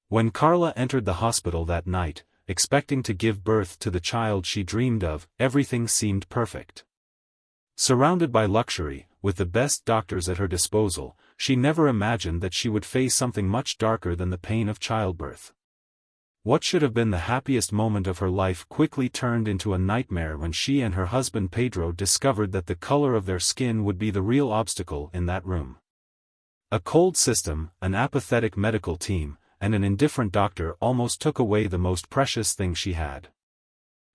When Carla entered the hospital that night, expecting to give birth to the child she dreamed of, everything seemed perfect. Surrounded by luxury, with the best doctors at her disposal, she never imagined that she would face something much darker than the pain of childbirth. What should have been the happiest moment of her life quickly turned into a nightmare when she and her husband Pedro discovered that the color of their skin would be the real obstacle in that room. A cold system, an apathetic medical team, and an indifferent doctor almost took away the most precious thing she had.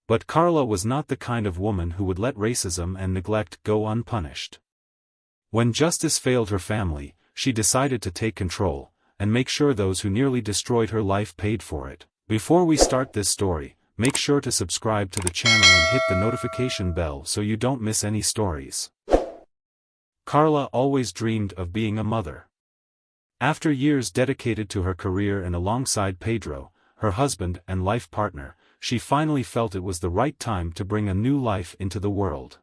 But Carla was not the kind of woman who would let racism and neglect go unpunished. When justice failed her family, she decided to take control, and make sure those who nearly destroyed her life paid for it. Before we start this story, make sure to subscribe to the channel and hit the notification bell so you don't miss any stories. Carla always dreamed of being a mother. After years dedicated to her career and alongside Pedro, her husband and life partner, she finally felt it was the right time to bring a new life into the world.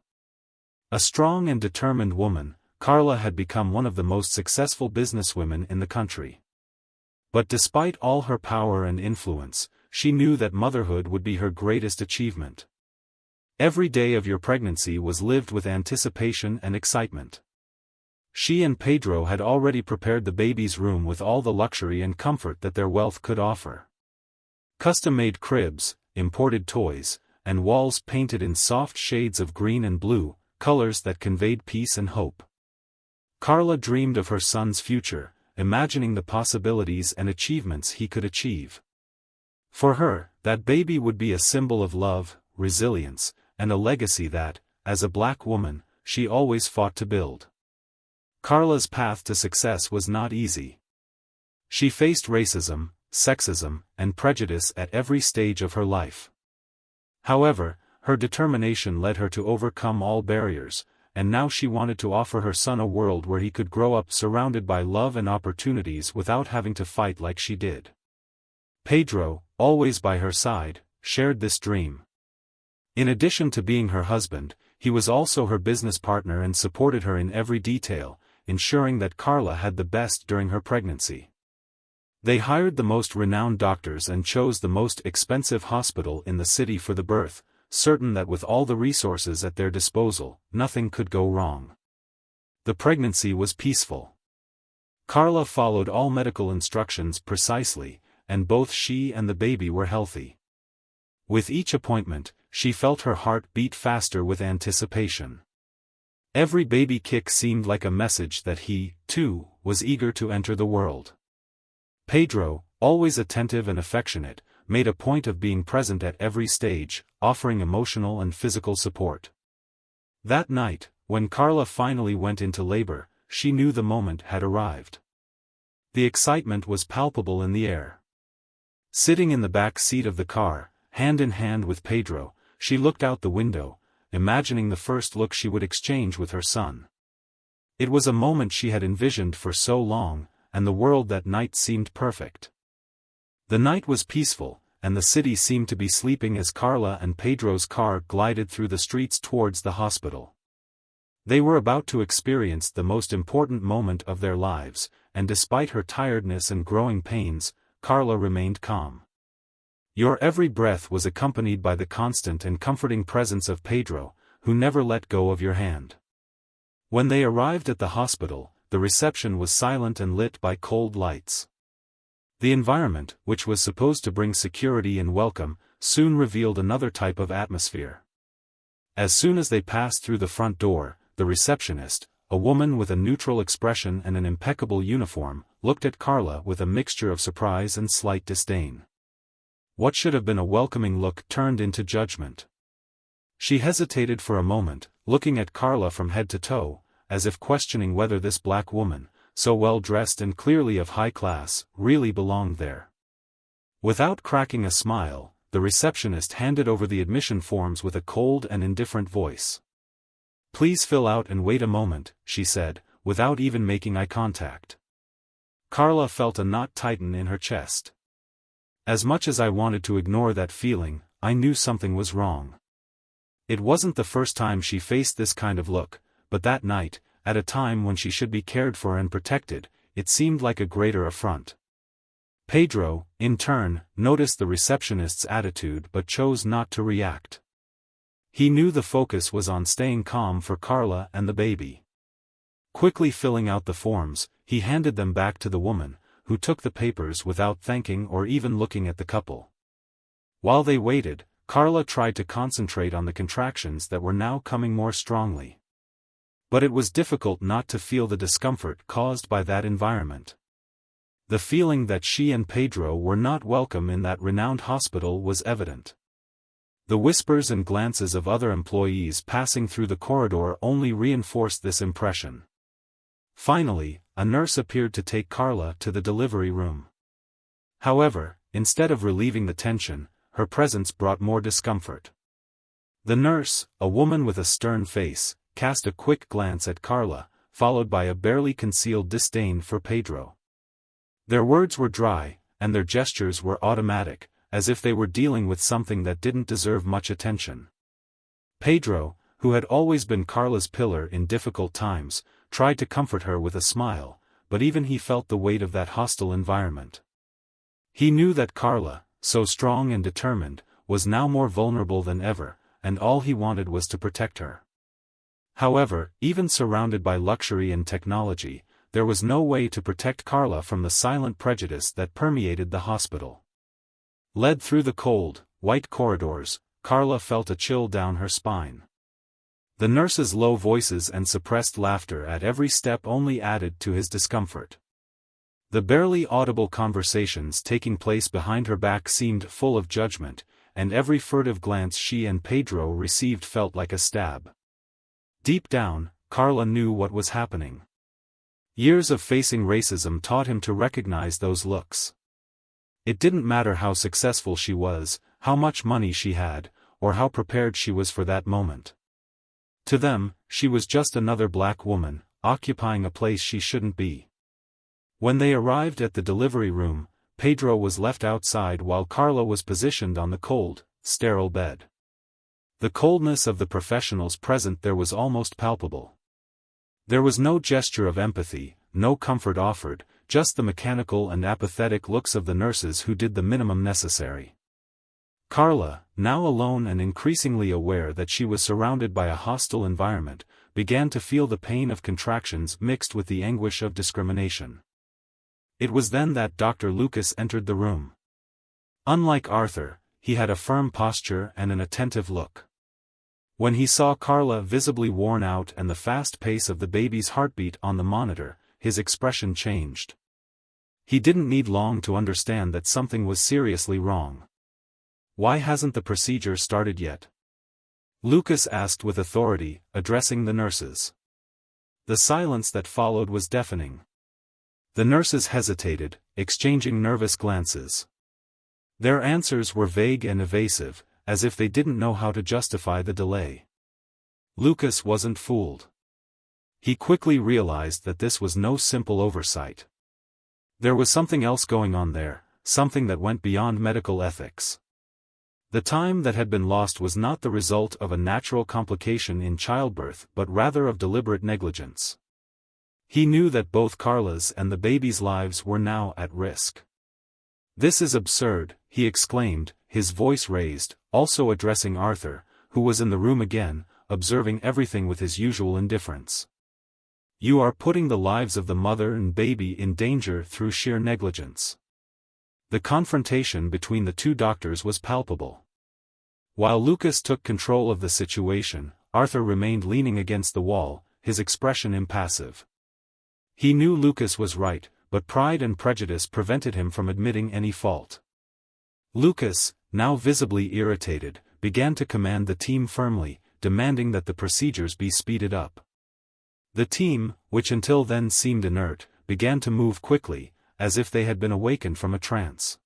A strong and determined woman, Carla had become one of the most successful businesswomen in the country. But despite all her power and influence, she knew that motherhood would be her greatest achievement. Every day of your pregnancy was lived with anticipation and excitement. She and Pedro had already prepared the baby's room with all the luxury and comfort that their wealth could offer. Custom-made cribs, imported toys, and walls painted in soft shades of green and blue, colors that conveyed peace and hope. Carla dreamed of her son's future, imagining the possibilities and achievements he could achieve. For her, that baby would be a symbol of love, resilience, and a legacy that, as a black woman, she always fought to build. Carla's path to success was not easy. She faced racism, sexism, and prejudice at every stage of her life. However, her determination led her to overcome all barriers, and now she wanted to offer her son a world where he could grow up surrounded by love and opportunities without having to fight like she did. Pedro, always by her side, shared this dream. In addition to being her husband, he was also her business partner and supported her in every detail, ensuring that Carla had the best during her pregnancy. They hired the most renowned doctors and chose the most expensive hospital in the city for the birth, certain that with all the resources at their disposal, nothing could go wrong. The pregnancy was peaceful. Carla followed all medical instructions precisely, and both she and the baby were healthy. With each appointment, she felt her heart beat faster with anticipation. Every baby kick seemed like a message that he, too, was eager to enter the world. Pedro, always attentive and affectionate, made a point of being present at every stage, offering emotional and physical support. That night, when Carla finally went into labor, she knew the moment had arrived. The excitement was palpable in the air. Sitting in the back seat of the car, hand in hand with Pedro, she looked out the window, imagining the first look she would exchange with her son. It was a moment she had envisioned for so long, and the world that night seemed perfect. The night was peaceful, and the city seemed to be sleeping as Carla and Pedro's car glided through the streets towards the hospital. They were about to experience the most important moment of their lives, and despite her tiredness and growing pains, Carla remained calm. Your every breath was accompanied by the constant and comforting presence of Pedro, who never let go of your hand. When they arrived at the hospital, the reception was silent and lit by cold lights. The environment, which was supposed to bring security and welcome, soon revealed another type of atmosphere. As soon as they passed through the front door, the receptionist, a woman with a neutral expression and an impeccable uniform, looked at Carla with a mixture of surprise and slight disdain. What should have been a welcoming look turned into judgment. She hesitated for a moment, looking at Carla from head to toe, as if questioning whether this black woman, so well dressed and clearly of high class, really belonged there. Without cracking a smile, the receptionist handed over the admission forms with a cold and indifferent voice. "Please fill out and wait a moment," she said, without even making eye contact. Carla felt a knot tighten in her chest. As much as I wanted to ignore that feeling, I knew something was wrong. It wasn't the first time she faced this kind of look, but that night, at a time when she should be cared for and protected, it seemed like a greater affront. Pedro, in turn, noticed the receptionist's attitude but chose not to react. He knew the focus was on staying calm for Carla and the baby. Quickly filling out the forms, he handed them back to the woman, who took the papers without thanking or even looking at the couple. While they waited, Carla tried to concentrate on the contractions that were now coming more strongly. But it was difficult not to feel the discomfort caused by that environment. The feeling that she and Pedro were not welcome in that renowned hospital was evident. The whispers and glances of other employees passing through the corridor only reinforced this impression. Finally, a nurse appeared to take Carla to the delivery room. However, instead of relieving the tension, her presence brought more discomfort. The nurse, a woman with a stern face, cast a quick glance at Carla, followed by a barely concealed disdain for Pedro. Their words were dry, and their gestures were automatic, as if they were dealing with something that didn't deserve much attention. Pedro, who had always been Carla's pillar in difficult times, tried to comfort her with a smile, but even he felt the weight of that hostile environment. He knew that Carla, so strong and determined, was now more vulnerable than ever, and all he wanted was to protect her. However, even surrounded by luxury and technology, there was no way to protect Carla from the silent prejudice that permeated the hospital. Led through the cold, white corridors, Carla felt a chill down her spine. The nurses' low voices and suppressed laughter at every step only added to his discomfort. The barely audible conversations taking place behind her back seemed full of judgment, and every furtive glance she and Pedro received felt like a stab. Deep down, Carla knew what was happening. Years of facing racism taught him to recognize those looks. It didn't matter how successful she was, how much money she had, or how prepared she was for that moment. To them, she was just another black woman, occupying a place she shouldn't be. When they arrived at the delivery room, Pedro was left outside while Carla was positioned on the cold, sterile bed. The coldness of the professionals present there was almost palpable. There was no gesture of empathy, no comfort offered, just the mechanical and apathetic looks of the nurses who did the minimum necessary. Carla, now alone and increasingly aware that she was surrounded by a hostile environment, began to feel the pain of contractions mixed with the anguish of discrimination. It was then that Dr. Lucas entered the room. Unlike Arthur, he had a firm posture and an attentive look. When he saw Carla visibly worn out and the fast pace of the baby's heartbeat on the monitor, his expression changed. He didn't need long to understand that something was seriously wrong. "Why hasn't the procedure started yet?" Lucas asked with authority, addressing the nurses. The silence that followed was deafening. The nurses hesitated, exchanging nervous glances. Their answers were vague and evasive, as if they didn't know how to justify the delay. Lucas wasn't fooled. He quickly realized that this was no simple oversight. There was something else going on there, something that went beyond medical ethics. The time that had been lost was not the result of a natural complication in childbirth but rather of deliberate negligence. He knew that both Carla's and the baby's lives were now at risk. "This is absurd," he exclaimed, his voice raised, also addressing Arthur, who was in the room again, observing everything with his usual indifference. "You are putting the lives of the mother and baby in danger through sheer negligence." The confrontation between the two doctors was palpable. While Lucas took control of the situation, Arthur remained leaning against the wall, his expression impassive. He knew Lucas was right, but pride and prejudice prevented him from admitting any fault. Lucas, now visibly irritated, began to command the team firmly, demanding that the procedures be speeded up. The team, which until then seemed inert, began to move quickly, as if they had been awakened from a trance.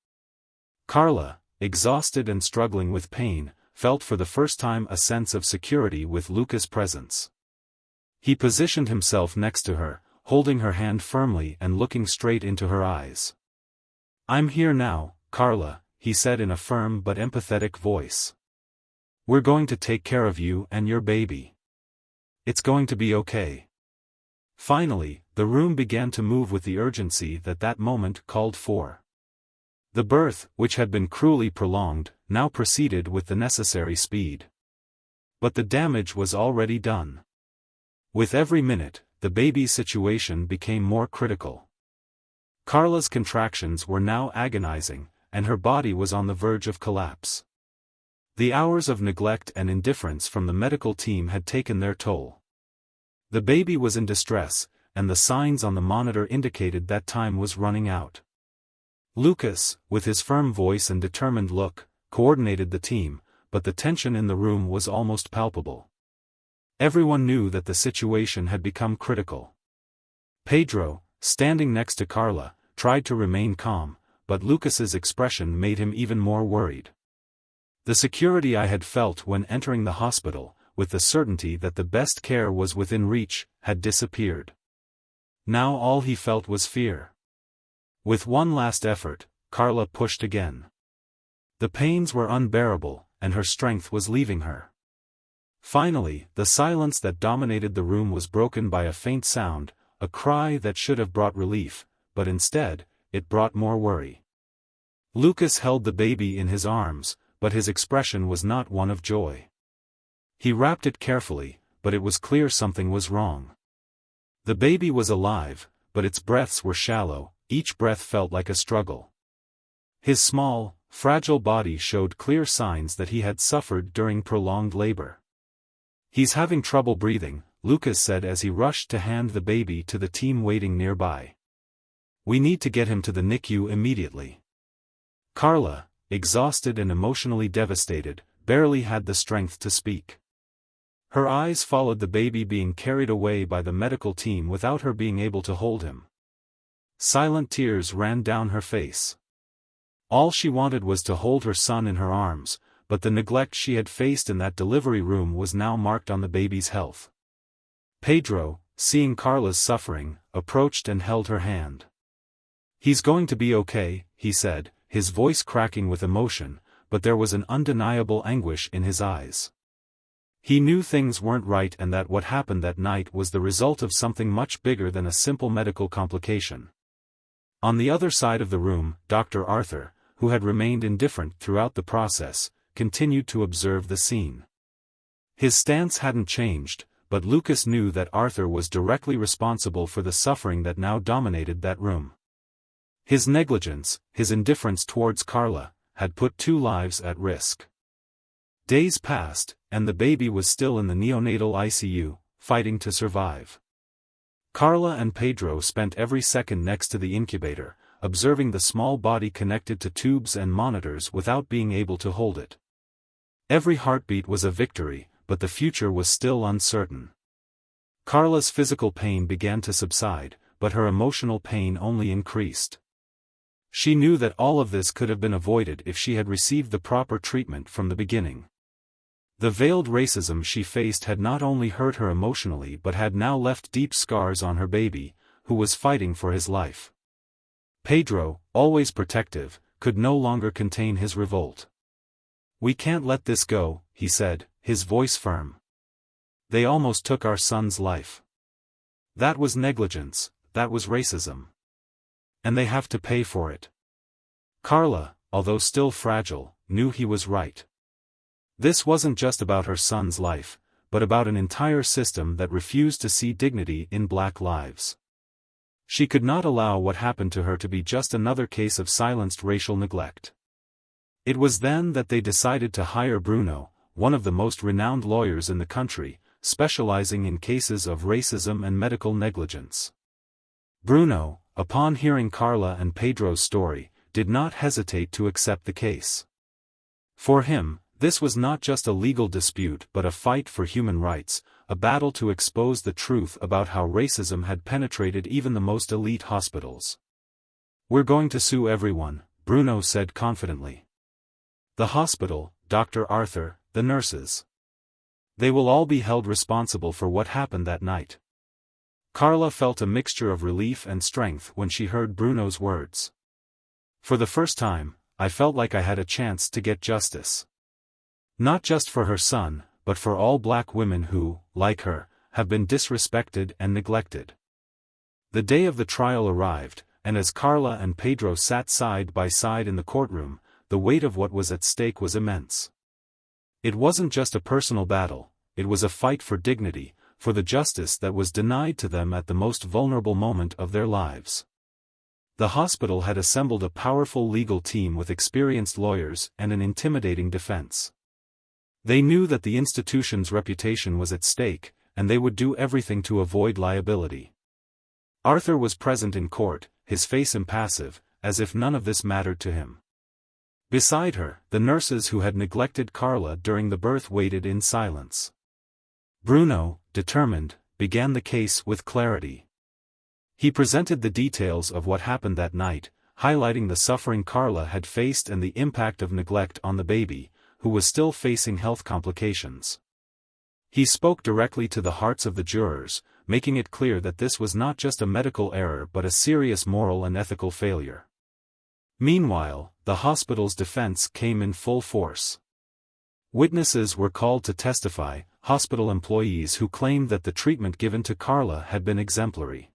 Carla, exhausted and struggling with pain, felt for the first time a sense of security with Lucas' presence. He positioned himself next to her, holding her hand firmly and looking straight into her eyes. "I'm here now, Carla," he said in a firm but empathetic voice. "We're going to take care of you and your baby. It's going to be okay." Finally, the room began to move with the urgency that moment called for. The birth, which had been cruelly prolonged, now proceeded with the necessary speed. But the damage was already done. With every minute, the baby's situation became more critical. Carla's contractions were now agonizing, and her body was on the verge of collapse. The hours of neglect and indifference from the medical team had taken their toll. The baby was in distress, and the signs on the monitor indicated that time was running out. Lucas, with his firm voice and determined look, coordinated the team, but the tension in the room was almost palpable. Everyone knew that the situation had become critical. Pedro, standing next to Carla, tried to remain calm, but Lucas's expression made him even more worried. The security I had felt when entering the hospital, with the certainty that the best care was within reach, had disappeared. Now all he felt was fear. With one last effort, Carla pushed again. The pains were unbearable, and her strength was leaving her. Finally, the silence that dominated the room was broken by a faint sound, a cry that should have brought relief, but instead, it brought more worry. Lucas held the baby in his arms, but his expression was not one of joy. He wrapped it carefully, but it was clear something was wrong. The baby was alive, but its breaths were shallow, each breath felt like a struggle. His small, fragile body showed clear signs that he had suffered during prolonged labor. "He's having trouble breathing," Lucas said as he rushed to hand the baby to the team waiting nearby. "We need to get him to the NICU immediately." Carla, exhausted and emotionally devastated, barely had the strength to speak. Her eyes followed the baby being carried away by the medical team without her being able to hold him. Silent tears ran down her face. All she wanted was to hold her son in her arms, but the neglect she had faced in that delivery room was now marked on the baby's health. Pedro, seeing Carla's suffering, approached and held her hand. "He's going to be okay," he said, his voice cracking with emotion, but there was an undeniable anguish in his eyes. He knew things weren't right and that what happened that night was the result of something much bigger than a simple medical complication. On the other side of the room, Dr. Arthur, who had remained indifferent throughout the process, continued to observe the scene. His stance hadn't changed, but Lucas knew that Arthur was directly responsible for the suffering that now dominated that room. His negligence, his indifference towards Carla, had put 2 lives at risk. Days passed, and the baby was still in the neonatal ICU, fighting to survive. Carla and Pedro spent every second next to the incubator, observing the small body connected to tubes and monitors without being able to hold it. Every heartbeat was a victory, but the future was still uncertain. Carla's physical pain began to subside, but her emotional pain only increased. She knew that all of this could have been avoided if she had received the proper treatment from the beginning. The veiled racism she faced had not only hurt her emotionally but had now left deep scars on her baby, who was fighting for his life. Pedro, always protective, could no longer contain his revolt. "We can't let this go," he said, his voice firm. "They almost took our son's life. That was negligence, that was racism. And they have to pay for it." Carla, although still fragile, knew he was right. This wasn't just about her son's life, but about an entire system that refused to see dignity in Black lives. She could not allow what happened to her to be just another case of silenced racial neglect. It was then that they decided to hire Bruno, one of the most renowned lawyers in the country, specializing in cases of racism and medical negligence. Bruno, upon hearing Carla and Pedro's story, did not hesitate to accept the case. For him, this was not just a legal dispute but a fight for human rights, a battle to expose the truth about how racism had penetrated even the most elite hospitals. "We're going to sue everyone," Bruno said confidently. "The hospital, Dr. Arthur, the nurses. They will all be held responsible for what happened that night." Carla felt a mixture of relief and strength when she heard Bruno's words. "For the first time, I felt like I had a chance to get justice. Not just for her son, but for all Black women who, like her, have been disrespected and neglected." The day of the trial arrived, and as Carla and Pedro sat side by side in the courtroom, the weight of what was at stake was immense. It wasn't just a personal battle, it was a fight for dignity, for the justice that was denied to them at the most vulnerable moment of their lives. The hospital had assembled a powerful legal team with experienced lawyers and an intimidating defense. They knew that the institution's reputation was at stake, and they would do everything to avoid liability. Arthur was present in court, his face impassive, as if none of this mattered to him. Beside her, the nurses who had neglected Carla during the birth waited in silence. Bruno, determined, began the case with clarity. He presented the details of what happened that night, highlighting the suffering Carla had faced and the impact of neglect on the baby, who was still facing health complications. He spoke directly to the hearts of the jurors, making it clear that this was not just a medical error but a serious moral and ethical failure. Meanwhile, the hospital's defense came in full force. Witnesses were called to testify, hospital employees who claimed that the treatment given to Carla had been exemplary.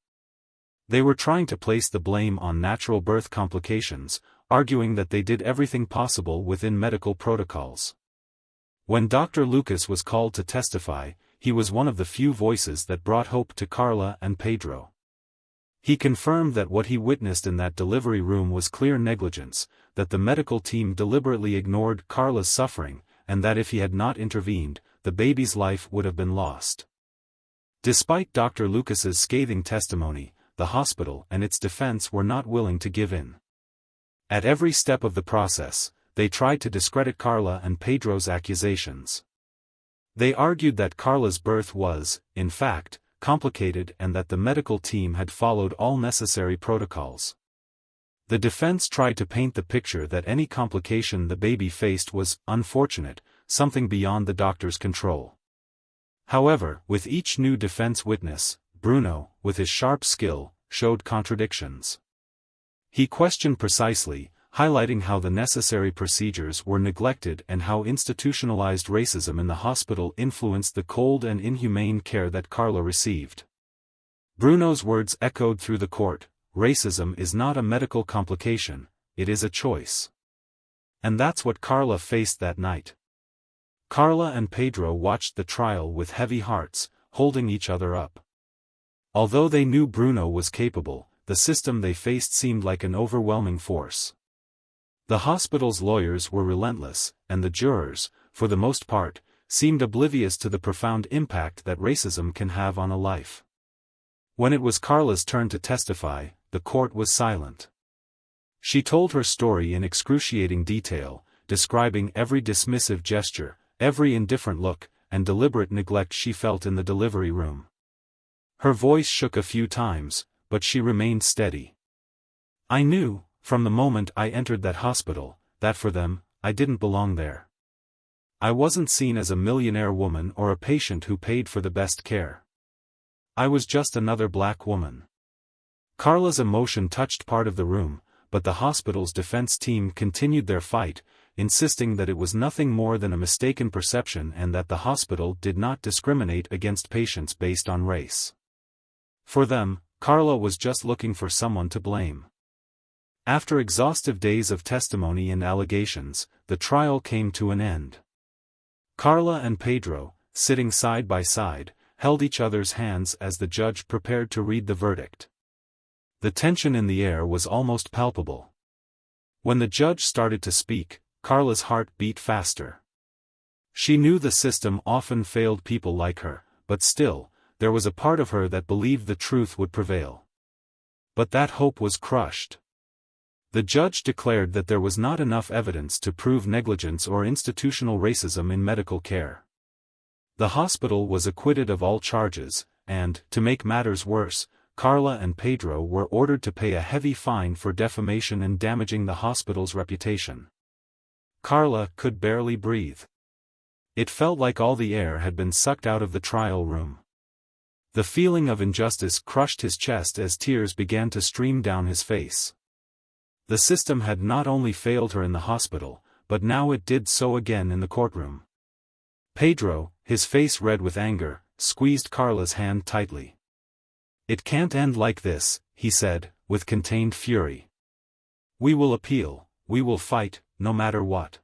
They were trying to place the blame on natural birth complications, arguing that they did everything possible within medical protocols. When Dr. Lucas was called to testify, he was one of the few voices that brought hope to Carla and Pedro. He confirmed that what he witnessed in that delivery room was clear negligence, that the medical team deliberately ignored Carla's suffering, and that if he had not intervened, the baby's life would have been lost. Despite Dr. Lucas's scathing testimony, the hospital and its defense were not willing to give in. At every step of the process, they tried to discredit Carla and Pedro's accusations. They argued that Carla's birth was, in fact, complicated and that the medical team had followed all necessary protocols. The defense tried to paint the picture that any complication the baby faced was unfortunate, something beyond the doctor's control. However, with each new defense witness, Bruno, with his sharp skill, showed contradictions. He questioned precisely, highlighting how the necessary procedures were neglected and how institutionalized racism in the hospital influenced the cold and inhumane care that Carla received. Bruno's words echoed through the court: racism is not a medical complication, it is a choice. And that's what Carla faced that night. Carla and Pedro watched the trial with heavy hearts, holding each other up. Although they knew Bruno was capable, the system they faced seemed like an overwhelming force. The hospital's lawyers were relentless, and the jurors, for the most part, seemed oblivious to the profound impact that racism can have on a life. When it was Carla's turn to testify, the court was silent. She told her story in excruciating detail, describing every dismissive gesture, every indifferent look, and deliberate neglect she felt in the delivery room. Her voice shook a few times, but she remained steady. "I knew, from the moment I entered that hospital, that for them, I didn't belong there. I wasn't seen as a millionaire woman or a patient who paid for the best care. I was just another black woman." Carla's emotion touched part of the room, but the hospital's defense team continued their fight, insisting that it was nothing more than a mistaken perception and that the hospital did not discriminate against patients based on race. For them, Carla was just looking for someone to blame. After exhaustive days of testimony and allegations, the trial came to an end. Carla and Pedro, sitting side by side, held each other's hands as the judge prepared to read the verdict. The tension in the air was almost palpable. When the judge started to speak, Carla's heart beat faster. She knew the system often failed people like her, but still, there was a part of her that believed the truth would prevail. But that hope was crushed. The judge declared that there was not enough evidence to prove negligence or institutional racism in medical care. The hospital was acquitted of all charges, and, to make matters worse, Carla and Pedro were ordered to pay a heavy fine for defamation and damaging the hospital's reputation. Carla could barely breathe. It felt like all the air had been sucked out of the trial room. The feeling of injustice crushed his chest as tears began to stream down his face. The system had not only failed her in the hospital, but now it did so again in the courtroom. Pedro, his face red with anger, squeezed Carla's hand tightly. "It can't end like this," he said, with contained fury. "We will appeal, we will fight, no matter what."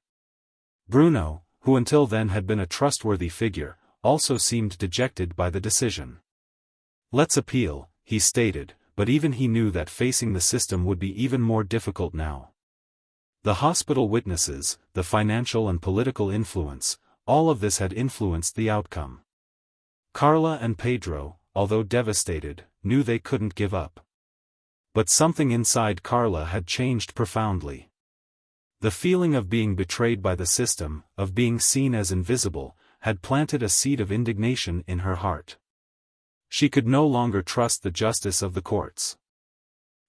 Bruno, who until then had been a trustworthy figure, also seemed dejected by the decision. "Let's appeal," he stated, but even he knew that facing the system would be even more difficult now. The hospital witnesses, the financial and political influence, all of this had influenced the outcome. Carla and Pedro, although devastated, knew they couldn't give up. But something inside Carla had changed profoundly. The feeling of being betrayed by the system, of being seen as invisible, had planted a seed of indignation in her heart. She could no longer trust the justice of the courts.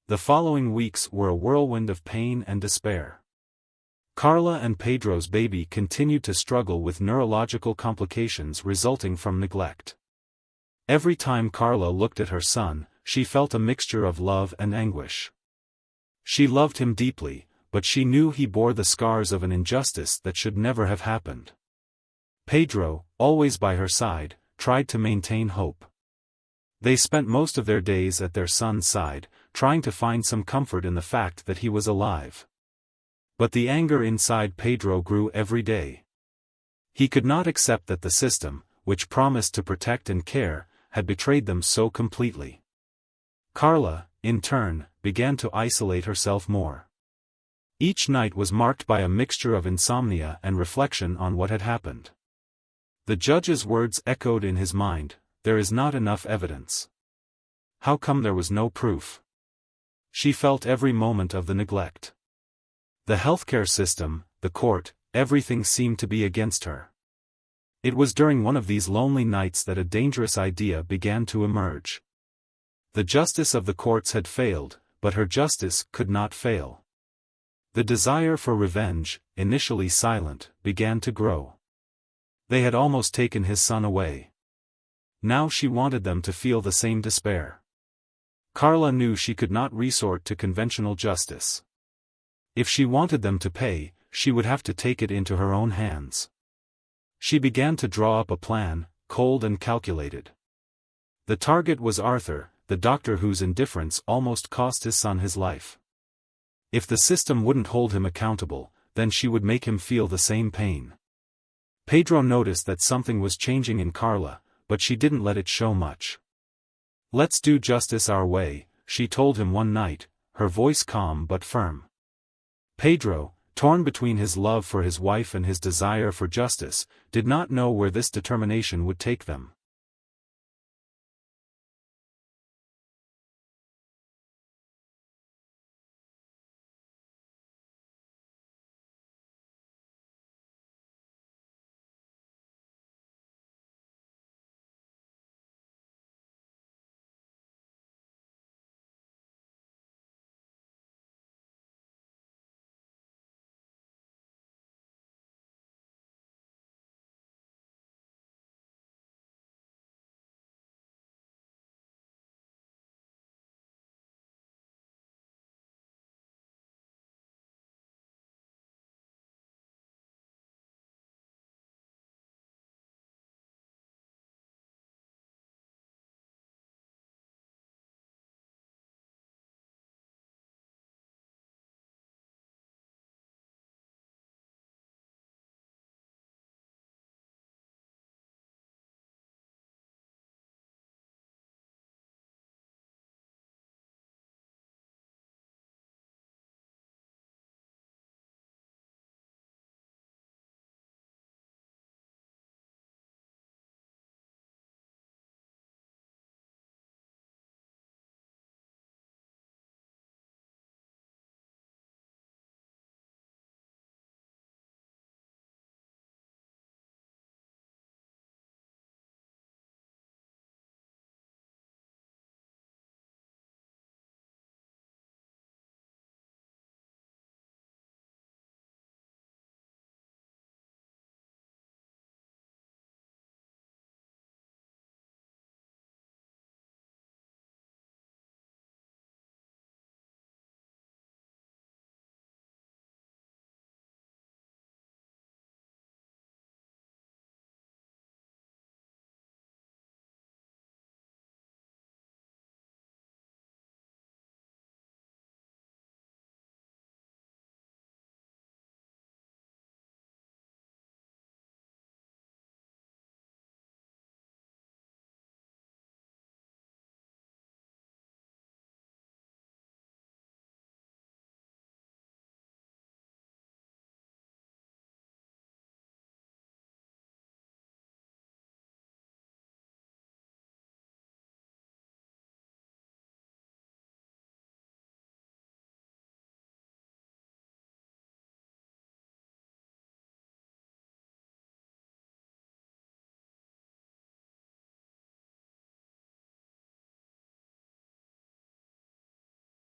The following weeks were a whirlwind of pain and despair. Carla and Pedro's baby continued to struggle with neurological complications resulting from neglect. Every time Carla looked at her son, she felt a mixture of love and anguish. She loved him deeply, but she knew he bore the scars of an injustice that should never have happened. Pedro, always by her side, tried to maintain hope. They spent most of their days at their son's side, trying to find some comfort in the fact that he was alive. But the anger inside Pedro grew every day. He could not accept that the system, which promised to protect and care, had betrayed them so completely. Carla, in turn, began to isolate herself more. Each night was marked by a mixture of insomnia and reflection on what had happened. The judge's words echoed in his mind, "There is not enough evidence. How come there was no proof?" She felt every moment of the neglect. The healthcare system, the court, everything seemed to be against her. It was during one of these lonely nights that a dangerous idea began to emerge. The justice of the courts had failed, but her justice could not fail. The desire for revenge, initially silent, began to grow. They had almost taken his son away. Now she wanted them to feel the same despair. Carla knew she could not resort to conventional justice. If she wanted them to pay, she would have to take it into her own hands. She began to draw up a plan, cold and calculated. The target was Arthur, the doctor whose indifference almost cost his son his life. If the system wouldn't hold him accountable, then she would make him feel the same pain. Pedro noticed that something was changing in Carla, but she didn't let it show much. "Let's do justice our way," she told him one night, her voice calm but firm. Pedro, torn between his love for his wife and his desire for justice, did not know where this determination would take them.